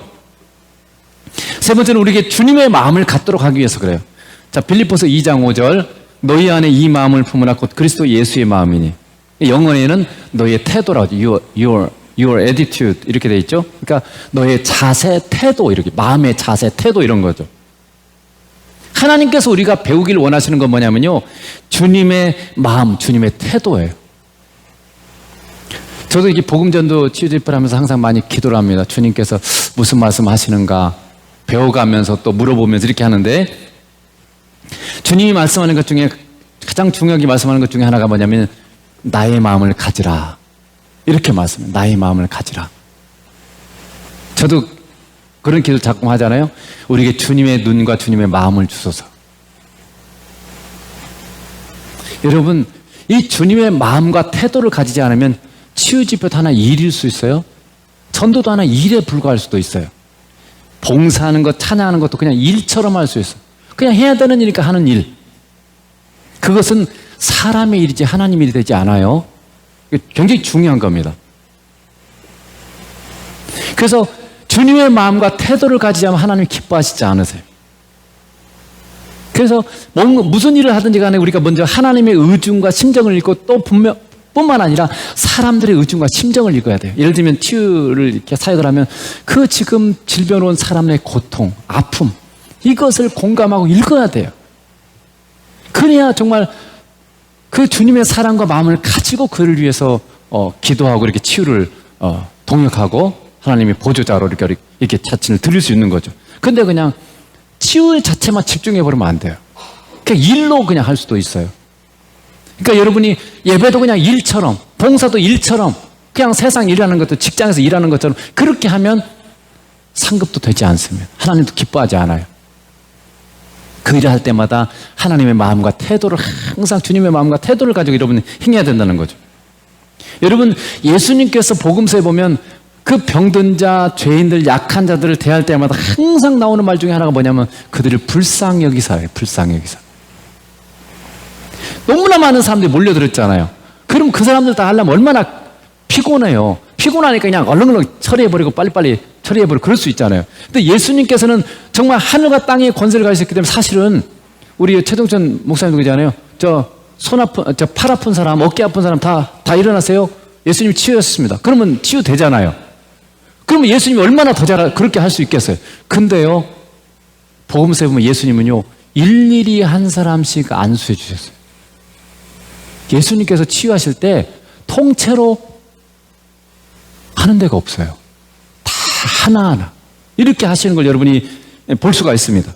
세 번째는 우리에게 주님의 마음을 갖도록 하기 위해서 그래요. 자, 빌립보서 2장 5절 너희 안에 이 마음을 품으라 곧 그리스도 예수의 마음이니. 영어에는 너의 태도라고 하죠. your attitude 이렇게 돼 있죠. 그러니까 너의 자세, 태도 이렇게 마음의 자세, 태도 이런 거죠. 하나님께서 우리가 배우길 원하시는 건 뭐냐면요. 주님의 마음, 주님의 태도예요. 저도 이게 복음전도 치유집회를 하면서 항상 많이 기도를 합니다. 주님께서 무슨 말씀 하시는가 배워가면서 또 물어보면서 이렇게 하는데 주님이 말씀하는 것 중에 가장 중요하게 말씀하는 것 중에 하나가 뭐냐면 나의 마음을 가지라. 이렇게 말씀해요. 나의 마음을 가지라. 저도 그런 기도를 자꾸 하잖아요. 우리에게 주님의 눈과 주님의 마음을 주소서. 여러분, 이 주님의 마음과 태도를 가지지 않으면 치유집회도 하나 일일 수 있어요. 전도도 하나 일에 불과할 수도 있어요. 봉사하는 것, 찬양하는 것도 그냥 일처럼 할 수 있어요. 그냥 해야 되는 일이니까 하는 일. 그것은 사람의 일이지 하나님의 일이 되지 않아요. 굉장히 중요한 겁니다. 그래서 주님의 마음과 태도를 가지지 않으면 하나님이 기뻐하시지 않으세요. 그래서 무슨 일을 하든지 간에 우리가 먼저 하나님의 의중과 심정을 읽고 또 뿐만 아니라 사람들의 의중과 심정을 읽어야 돼요. 예를 들면 치유를 이렇게 사역을 하면 그 지금 질병으로 온 사람의 고통, 아픔 이것을 공감하고 읽어야 돼요. 그래야 정말 그 주님의 사랑과 마음을 가지고 그를 위해서 기도하고 이렇게 치유를 동역하고 하나님의 보조자로 이렇게 자신을 드릴 수 있는 거죠. 근데 그냥 치유 자체만 집중해버리면 안 돼요. 그냥 일로 그냥 할 수도 있어요. 그러니까 여러분이 예배도 그냥 일처럼, 봉사도 일처럼, 그냥 세상 일하는 것도 직장에서 일하는 것처럼 그렇게 하면 상급도 되지 않습니다. 하나님도 기뻐하지 않아요. 그 일을 할 때마다 하나님의 마음과 태도를 항상 주님의 마음과 태도를 가지고 여러분이 행해야 된다는 거죠. 여러분, 예수님께서 복음서에 보면 그 병든 자, 죄인들, 약한 자들을 대할 때마다 항상 나오는 말 중에 하나가 뭐냐면 그들을 불쌍히 여기사예요. 불쌍히 여기사. 너무나 많은 사람들이 몰려들었잖아요. 그럼 그 사람들 다 하려면 얼마나 피곤해요. 피곤하니까 그냥 얼른 처리해버리고 빨리빨리 처리해버리고 그럴 수 있잖아요. 근데 예수님께서는 정말 하늘과 땅의 권세를 가지셨기 때문에 사실은 우리 최동천 목사님도 그러잖아요. 팔 아픈 사람, 어깨 아픈 사람 다 일어나세요. 예수님이 치유했습니다. 그러면 치유되잖아요. 그러면 예수님이 얼마나 더 그렇게 할 수 있겠어요. 근데요, 복음서에 보면 예수님은요, 일일이 한 사람씩 안수해 주셨어요. 예수님께서 치유하실 때 통째로 하는 데가 없어요. 다 하나하나 이렇게 하시는 걸 여러분이 볼 수가 있습니다.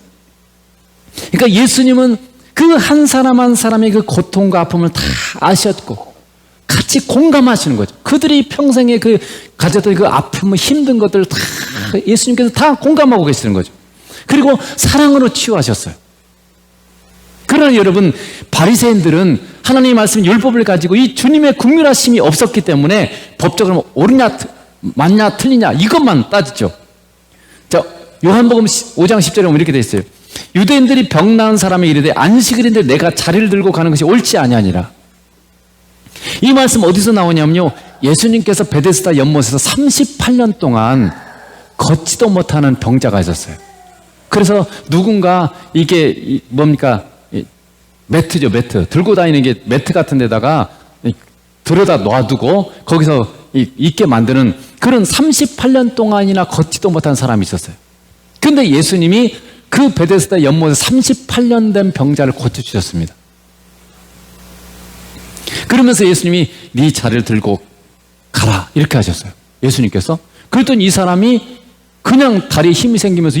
그러니까 예수님은 그 한 사람 한 사람의 그 고통과 아픔을 다 아셨고 같이 공감하시는 거죠. 그들이 평생에 가졌던 그 아픔, 힘든 것들을 다 예수님께서 다 공감하고 계시는 거죠. 그리고 사랑으로 치유하셨어요. 그러나 여러분, 바리새인들은 하나님의 말씀 율법을 가지고 이 주님의 국률하심이 없었기 때문에 법적으로 옳으냐 맞냐 틀리냐 이것만 따지죠. 자, 요한복음 5장 10절에 보면 이렇게 돼 있어요. 유대인들이 병 나은 사람에게 이르되 안식일인데 내가 자리를 들고 가는 것이 옳지 아니하니라. 이 말씀 어디서 나오냐면요, 예수님께서 베데스다 연못에서 38년 동안 걷지도 못하는 병자가 있었어요. 그래서 누군가 이게 뭡니까, 매트죠, 매트. 들고 다니는 게 매트 같은 데다가 들여다 놔두고 거기서 있게 만드는 그런 38년 동안이나 걷지도 못한 사람이 있었어요. 근데 예수님이 그 베데스다 연못에 38년 된 병자를 고쳐주셨습니다. 그러면서 예수님이 네 자리를 들고 가라 이렇게 하셨어요. 예수님께서. 그랬더니 이 사람이 그냥 다리에 힘이 생기면서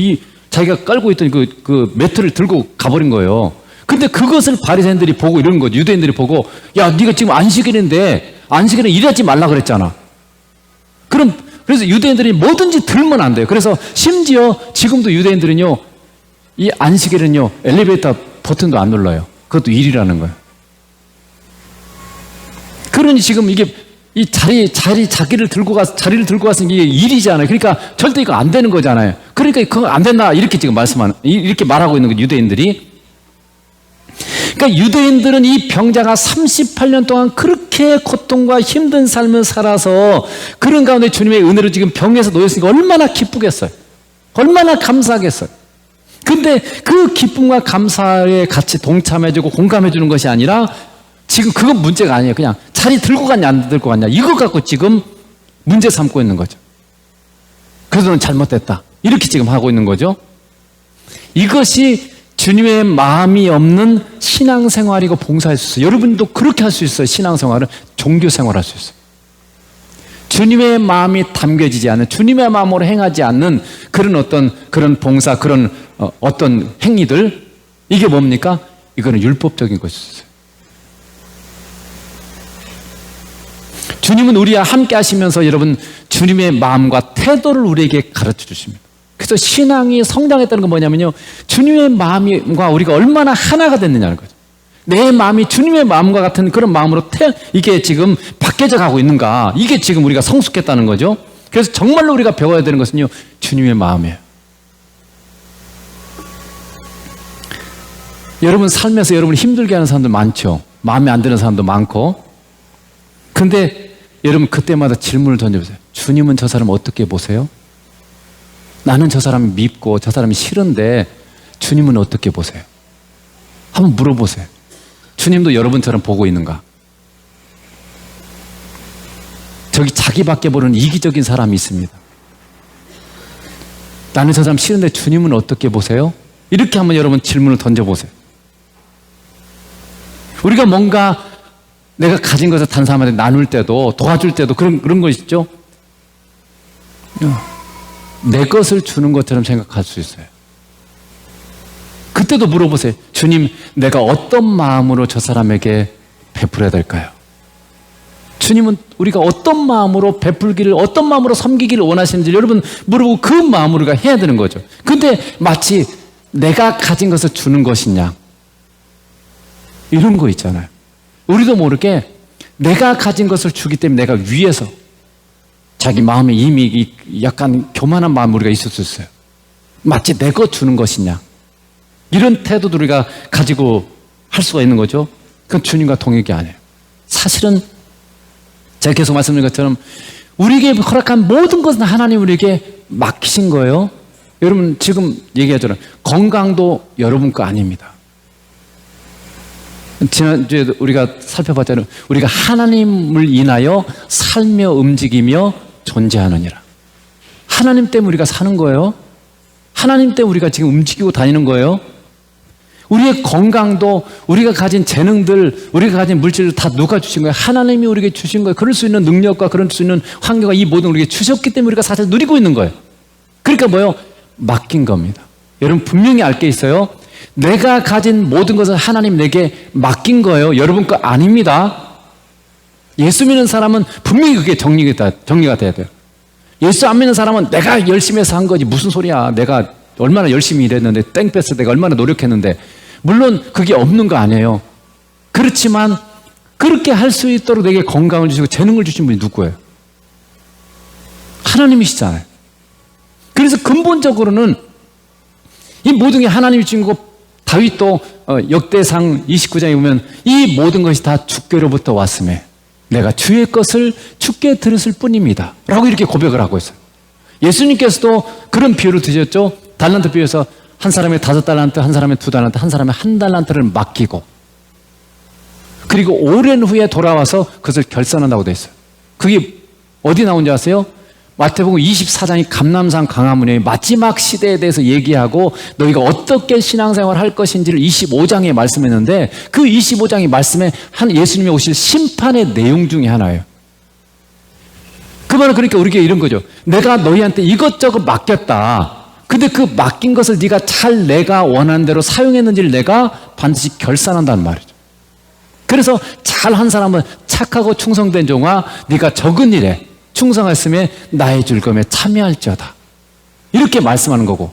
자기가 깔고 있던 그 매트를 들고 가버린 거예요. 근데 그것을 바리새인들이 보고 이러는 거죠. 유대인들이 보고, 야, 네가 지금 안식일인데 안식일에 일하지 말라 그랬잖아. 그래서 유대인들이 뭐든지 들면 안 돼요. 그래서 심지어 지금도 유대인들은요, 이 안식일은요, 엘리베이터 버튼도 안 눌러요. 그것도 일이라는 거예요. 그러니 지금 이게 이 자리를 들고 갔으니 이게 일이잖아요. 그러니까 절대 이거 안 되는 거잖아요. 그러니까 그거 안 된다 이렇게 지금 이렇게 말하고 있는 거예요, 유대인들이. 그러니까 유대인들은 이 병자가 38년 동안 그렇게 고통과 힘든 삶을 살아서 그런 가운데 주님의 은혜로 지금 병에서 놓였으니까 얼마나 기쁘겠어요. 얼마나 감사하겠어요. 근데 그 기쁨과 감사에 같이 동참해주고 공감해주는 것이 아니라 지금 그건 문제가 아니에요. 그냥 자리 들고 갔냐 안 들고 갔냐 이거 갖고 지금 문제 삼고 있는 거죠. 그래서 넌 잘못됐다 이렇게 지금 하고 있는 거죠. 이것이 주님의 마음이 없는 신앙생활이고 봉사할 수 있어요. 여러분도 그렇게 할 수 있어요. 신앙생활은 종교생활 할 수 있어요. 주님의 마음이 담겨지지 않는, 주님의 마음으로 행하지 않는 그런 봉사, 그런 어떤 행위들, 이게 뭡니까? 이거는 율법적인 것이었어요. 주님은 우리와 함께 하시면서 여러분 주님의 마음과 태도를 우리에게 가르쳐 주십니다. 그래서 신앙이 성장했다는 건 뭐냐면요, 주님의 마음과 우리가 얼마나 하나가 됐느냐는 거죠. 내 마음이 주님의 마음과 같은 그런 마음으로 이게 지금 바뀌어져 가고 있는가, 이게 지금 우리가 성숙했다는 거죠. 그래서 정말로 우리가 배워야 되는 것은요, 주님의 마음이에요. 여러분 삶에서 여러분을 힘들게 하는 사람들 많죠. 마음에 안 드는 사람도 많고. 근데 여러분 그때마다 질문을 던져보세요. 주님은 저 사람 어떻게 보세요? 나는 저 사람이 밉고 저 사람이 싫은데 주님은 어떻게 보세요? 한번 물어보세요. 주님도 여러분처럼 보고 있는가? 저기 자기밖에 모르는 이기적인 사람이 있습니다. 나는 저 사람 싫은데 주님은 어떻게 보세요? 이렇게 한번 여러분 질문을 던져보세요. 우리가 뭔가 내가 가진 것을 다른 사람한테 나눌 때도, 도와줄 때도 그런 거 있죠? 내 것을 주는 것처럼 생각할 수 있어요. 그때도 물어보세요. 주님, 내가 어떤 마음으로 저 사람에게 베풀어야 될까요? 주님은 우리가 어떤 마음으로 베풀기를, 어떤 마음으로 섬기기를 원하시는지 여러분 물어보고 그 마음으로 우리가 해야 되는 거죠. 근데 마치 내가 가진 것을 주는 것이냐, 이런 거 있잖아요. 우리도 모르게 내가 가진 것을 주기 때문에 내가 위에서 자기 마음에 이미 약간 교만한 마음이 우리가 있을 수 있어요. 마치 내 것 주는 것이냐, 이런 태도도 우리가 가지고 할 수가 있는 거죠. 그건 주님과 동역이 아니에요. 사실은 제가 계속 말씀드린 것처럼 우리에게 허락한 모든 것은 하나님 우리에게 맡기신 거예요. 여러분 지금 얘기하잖아요. 건강도 여러분 거 아닙니다. 지난주에 우리가 살펴봤잖아요. 우리가 하나님을 인하여 살며 움직이며 존재하느니라. 하나님 때문에 우리가 사는 거예요. 하나님 때문에 우리가 지금 움직이고 다니는 거예요. 우리의 건강도, 우리가 가진 재능들, 우리가 가진 물질을 다 누가 주신 거예요? 하나님이 우리에게 주신 거예요. 그럴 수 있는 능력과 그럴 수 있는 환경과 이 모든 우리에게 주셨기 때문에 우리가 사실 누리고 있는 거예요. 그러니까 뭐예요? 맡긴 겁니다. 여러분 분명히 알 게 있어요. 내가 가진 모든 것은 하나님 내게 맡긴 거예요. 여러분 거 아닙니다. 예수 믿는 사람은 분명히 그게 정리가 돼야 돼요. 예수 안 믿는 사람은 내가 열심히 해서 한 거지, 무슨 소리야, 내가 얼마나 열심히 일했는데, 땡 뺐을 내가 얼마나 노력했는데, 물론 그게 없는 거 아니에요. 그렇지만 그렇게 할 수 있도록 내게 건강을 주시고 재능을 주신 분이 누구예요? 하나님이시잖아요. 그래서 근본적으로는 이 모든 게 하나님이 주신 거고, 다윗도 역대상 29장에 보면 이 모든 것이 다 주께로부터 왔음에 내가 주의 것을 주께 들었을 뿐입니다 라고 이렇게 고백을 하고 있어요. 예수님께서도 그런 비유를 드셨죠. 달란트 비유에서 한 사람의 5달란트, 한 사람의 2달란트, 한 사람의 1달란트를 맡기고, 그리고 오랜 후에 돌아와서 그것을 결산한다고 되어 있어요. 그게 어디 나온지 아세요? 마태복음 24장이 감람산 강화문의 마지막 시대에 대해서 얘기하고 너희가 어떻게 신앙생활을 할 것인지를 25장에 말씀했는데, 그 25장의 말씀에 예수님이 오실 심판의 내용 중에 하나예요. 그 말은 그러니까 우리에게 이런 거죠. 내가 너희한테 이것저것 맡겼다. 근데 그 맡긴 것을 네가 잘 내가 원하는 대로 사용했는지를 내가 반드시 결산한다는 말이죠. 그래서 잘한 사람은 착하고 충성된 종아, 네가 적은 일에 충성했음에 나의 즐거움에 참여할지어다. 이렇게 말씀하는 거고,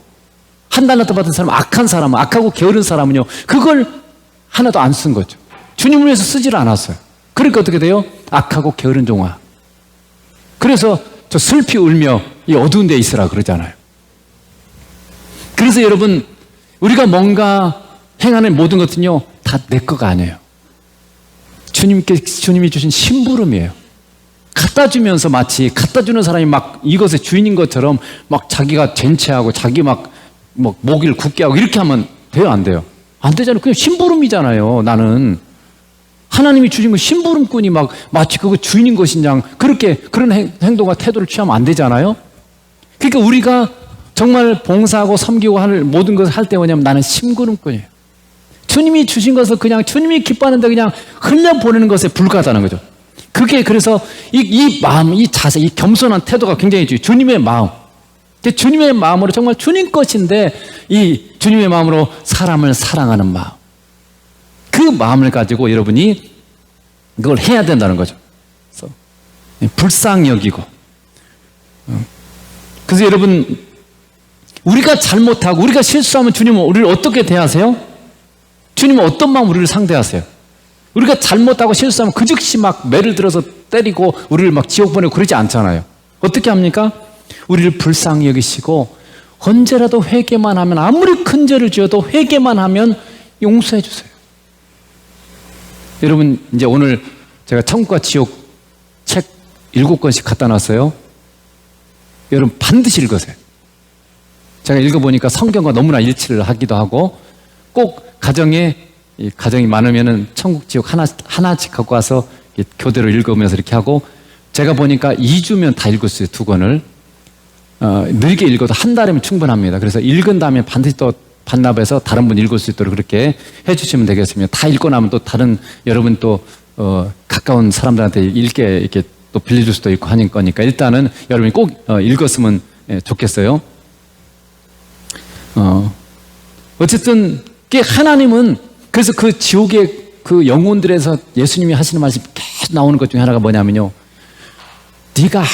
1달란트 받은 사람, 악한 사람은, 악하고 게으른 사람은요, 그걸 하나도 안 쓴 거죠. 주님을 위해서 쓰지를 않았어요. 그러니까 어떻게 돼요? 악하고 게으른 종아. 그래서 저 슬피 울며 이 어두운 데 있으라 그러잖아요. 그래서 여러분, 우리가 뭔가 행하는 모든 것은요, 다 내 거가 아니에요. 주님이 주신 심부름이에요. 갖다 주면서 마치 갖다 주는 사람이 막 이것의 주인인 것처럼 막 자기가 젠체하고 자기 막 목을 굳게 하고 이렇게 하면 돼요, 안 돼요? 안 되잖아요. 그냥 심부름이잖아요. 나는 하나님이 주신 거 심부름꾼이 막 마치 그거 주인인 것인 양 그렇게 그런 행동과 태도를 취하면 안 되잖아요. 그러니까 우리가 정말 봉사하고 섬기고 하는 모든 것을 할 때 뭐냐면 나는 심부름꾼이에요. 주님이 주신 것을 그냥 주님이 기뻐하는데 그냥 흘려보내는 것에 불과하다는 거죠. 그게 그래서 이 마음, 이 자세, 이 겸손한 태도가 굉장히 중요해요. 주님의 마음. 주님의 마음으로 정말 주님 것인데 이 주님의 마음으로 사람을 사랑하는 마음. 그 마음을 가지고 여러분이 그걸 해야 된다는 거죠. 그래서 불쌍히 여기고. 그래서 여러분, 우리가 잘못하고 우리가 실수하면 주님은 우리를 어떻게 대하세요? 주님은 어떤 마음으로 우리를 상대하세요? 우리가 잘못하고 실수하면 그 즉시 막 매를 들어서 때리고 우리를 막 지옥 보내고 그러지 않잖아요. 어떻게 합니까? 우리를 불쌍히 여기시고 언제라도 회개만 하면, 아무리 큰 죄를 지어도 회개만 하면 용서해 주세요. 여러분, 이제 오늘 제가 천국과 지옥 책 7권씩 갖다 놨어요. 여러분 반드시 읽으세요. 제가 읽어보니까 성경과 너무나 일치를 하기도 하고, 꼭 가정이 많으면은 천국 지옥 하나씩 갖고 와서 교대로 읽으면서 이렇게 하고, 제가 보니까 2주면 다 읽을 수 있어요. 2권을 느리게 읽어도 한 달이면 충분합니다. 그래서 읽은 다음에 반드시 또 반납해서 다른 분 읽을 수 있도록 그렇게 해주시면 되겠습니다. 다 읽고 나면 또 다른 여러분 또 가까운 사람들한테 읽게 이렇게 또 빌려줄 수도 있고 하는 거니까 일단은 여러분이 꼭 읽었으면 좋겠어요. 어쨌든 하나님은 그래서 그 지옥의 그 영혼들에서 예수님이 하시는 말씀이 계속 나오는 것 중에 하나가 뭐냐면요, 네가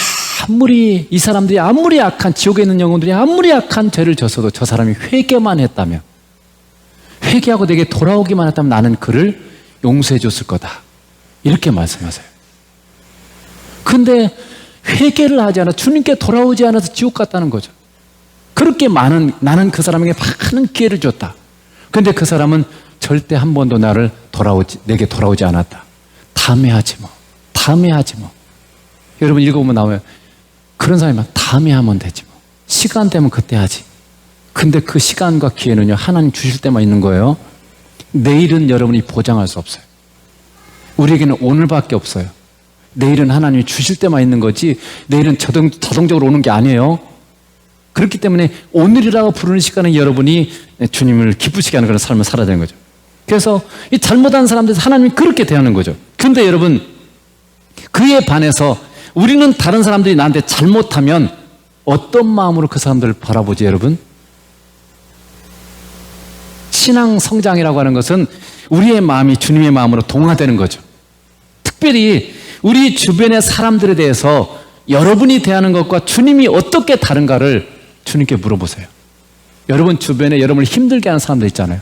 아무리 이 사람들이 아무리 악한, 지옥에 있는 영혼들이 아무리 악한 죄를 졌어도 저 사람이 회개만 했다면, 회개하고 내게 돌아오기만 했다면 나는 그를 용서해 줬을 거다, 이렇게 말씀하세요. 근데 회개를 하지 않아 주님께 돌아오지 않아서 지옥 갔다는 거죠. 그렇게 나는 그 사람에게 많은 기회를 줬다. 근데 그 사람은 절대 한 번도 내게 돌아오지 않았다. 다음에 하지 뭐. 여러분 읽어보면 나와요. 그런 사람이 막 다음에 하면 되지 뭐. 시간 되면 그때 하지. 근데 그 시간과 기회는요, 하나님 주실 때만 있는 거예요. 내일은 여러분이 보장할 수 없어요. 우리에게는 오늘밖에 없어요. 내일은 하나님이 주실 때만 있는 거지, 내일은 자동적으로 오는 게 아니에요. 그렇기 때문에 오늘이라고 부르는 시간은 여러분이 주님을 기쁘시게 하는 그런 삶을 살아야 되는 거죠. 그래서 이 잘못한 사람들 하나님이 그렇게 대하는 거죠. 그런데 여러분, 그에 반해서 우리는 다른 사람들이 나한테 잘못하면 어떤 마음으로 그 사람들을 바라보지, 여러분? 신앙 성장이라고 하는 것은 우리의 마음이 주님의 마음으로 동화되는 거죠. 특별히 우리 주변의 사람들에 대해서 여러분이 대하는 것과 주님이 어떻게 다른가를 주님께 물어보세요. 여러분 주변에 여러분을 힘들게 하는 사람들 있잖아요.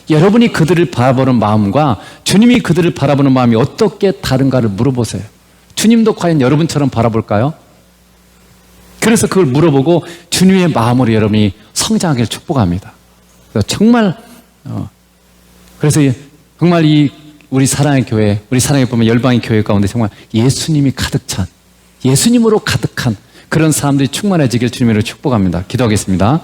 여러분이 그들을 바라보는 마음과 주님이 그들을 바라보는 마음이 어떻게 다른가를 물어보세요. 주님도 과연 여러분처럼 바라볼까요? 그래서 그걸 물어보고 주님의 마음으로 여러분이 성장하기를 축복합니다. 그래서 정말 그래서 정말 이 우리 사랑의 교회, 우리 사랑에 보면 열방의 교회 가운데 정말 예수님이 가득 찬, 예수님으로 가득한 그런 사람들이 충만해지길 주님으로 축복합니다. 기도하겠습니다.